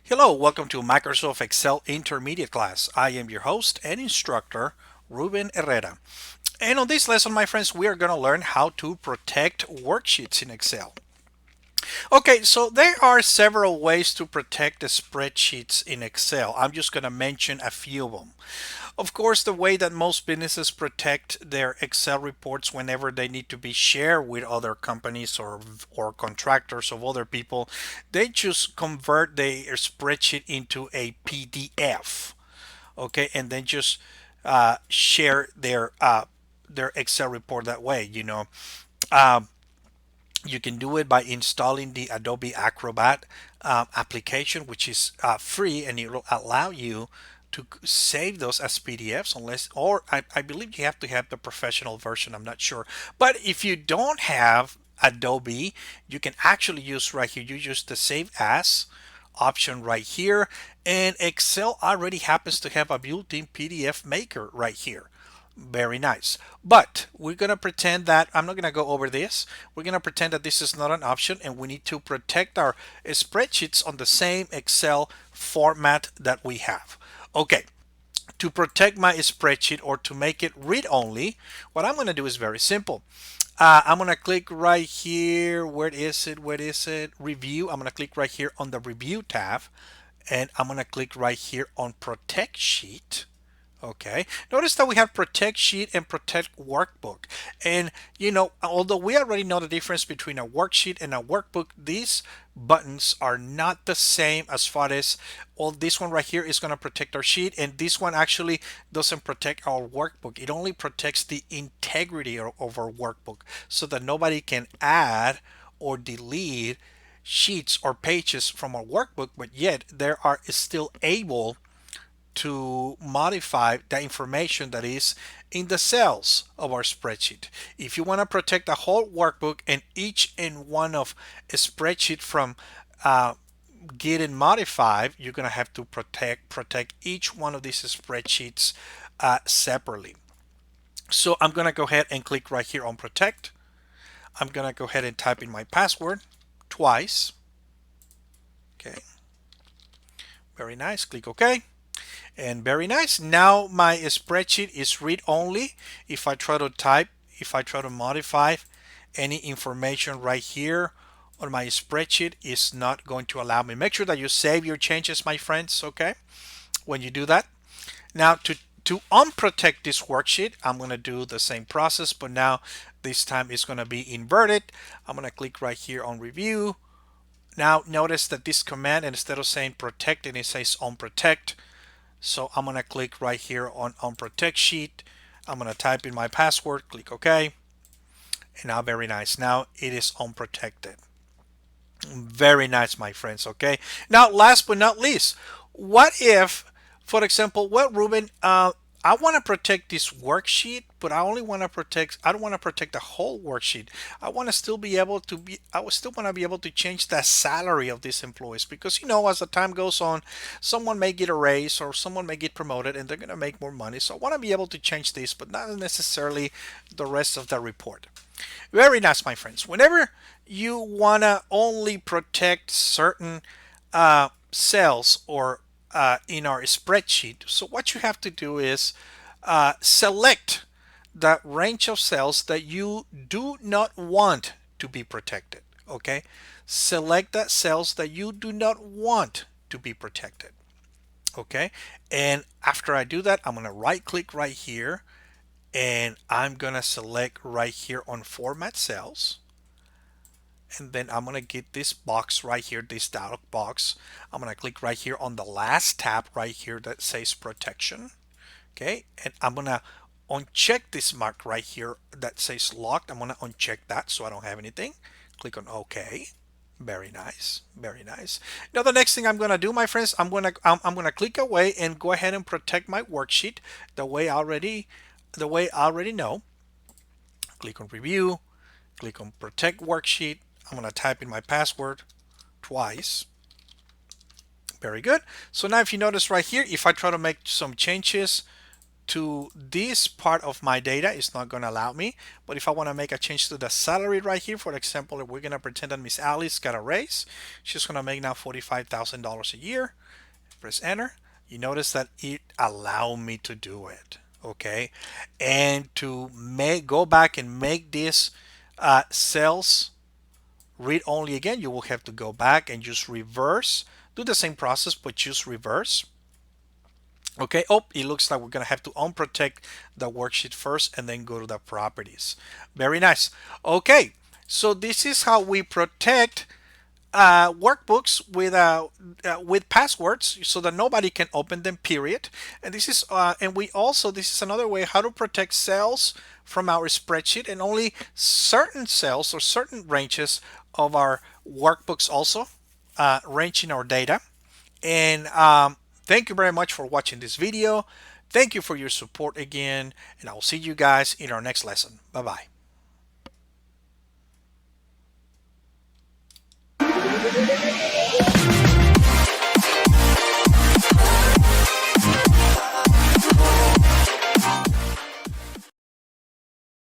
Hello, welcome to Microsoft Excel Intermediate class. I am your host and instructor, Ruben Herrera. And on this lesson, my friends, we are going to learn how to protect worksheets in Excel. Okay, so there are several ways to protect the spreadsheets in Excel. I'm just going to mention a few of them. Of course, the way that most businesses protect their Excel reports whenever they need to be shared with other companies or contractors of other people, they just convert their spreadsheet into a PDF, okay, and then just share their Excel report that way. Uh, you can do it by installing the Adobe Acrobat application, which is free, and it will allow you to save those as PDFs or I believe you have to have the professional version. I'm not sure. But if you don't have Adobe, you can actually use right here. You use the Save As option right here, and Excel already happens to have a built-in PDF maker right here. Very nice. But we're going to pretend that I'm not going to go over this. We're going to pretend that this is not an option, and we need to protect our spreadsheets on the same Excel format that we have. Okay, to protect my spreadsheet or to make it read-only, what I'm going to do is very simple. I'm going to click right here. Where is it? Where is it? Review. I'm going to click right here on the Review tab, and I'm going to click right here on Protect Sheet. Okay, notice that we have protect sheet and protect workbook. And although we already know the difference between a worksheet and a workbook, these buttons are not the same as far as, well, this one right here is going to protect our sheet, and this one actually doesn't protect our workbook. It only protects the integrity of our workbook so that nobody can add or delete sheets or pages from our workbook, but yet they are still able to modify the information that is in the cells of our spreadsheet. If you want to protect the whole workbook and each and one of a spreadsheet from getting modified, you're going to have to protect each one of these spreadsheets separately. So I'm going to go ahead and click right here on protect. I'm going to go ahead and type in my password twice. Okay, very nice. Click OK. And very nice. Now my spreadsheet is read only. If I try to modify any information right here on my spreadsheet, is not going to allow me. Make sure that you save your changes, my friends, okay? When you do that. Now to unprotect this worksheet, I'm going to do the same process, but now this time it's going to be inverted. I'm going to click right here on review. Now notice that this command, instead of saying protect, and it says unprotect. So I'm going to click right here on protect sheet. I'm going to type in my password, click OK. And now very nice. Now it is unprotected. Very nice, my friends. Okay. Now, last but not least, what if, for example, well, Ruben, I want to protect this worksheet, but I don't want to protect the whole worksheet. I want to still be able to I would still want to be able to change the salary of these employees, because as the time goes on, someone may get a raise or someone may get promoted and they're going to make more money. So I want to be able to change this, but not necessarily the rest of the report. Very nice, my friends. Whenever you want to only protect certain cells or in our spreadsheet, so what you have to do is select the range of cells that you do not want to be protected. Okay, select the cells that you do not want to be protected. Okay, and after I do that, I'm going to right click right here, and I'm going to select right here on format cells. And then I'm going to get this box right here, this dialog box. I'm going to click right here on the last tab right here that says protection. Okay, and I'm going to uncheck this mark right here that says locked. I'm going to uncheck that so I don't have anything. Click on OK. Very nice, very nice. Now the next thing I'm going to do, my friends, I'm going to click away and go ahead and protect my worksheet the way I already know. Click on review, click on protect worksheet. I'm going to type in my password twice. Very good. So now if you notice right here, if I try to make some changes to this part of my data, it's not going to allow me. But if I want to make a change to the salary right here, for example, if we're going to pretend that Miss Alice got a raise, she's going to make now $45,000 a year. Press enter. You notice that it allowed me to do it. Okay, and to go back and make this cells read only again, you will have to go back and just reverse, do the same process but choose reverse. Okay, oh, it looks like we're gonna have to unprotect the worksheet first and then go to the properties. Very nice. Okay, so this is how we protect workbooks with passwords so that nobody can open them, period. And this is and we also, this is another way how to protect cells from our spreadsheet, and only certain cells or certain ranges of our workbooks also range in our data. And thank you very much for watching this video. Thank you for your support again, and I will see you guys in our next lesson. Bye bye.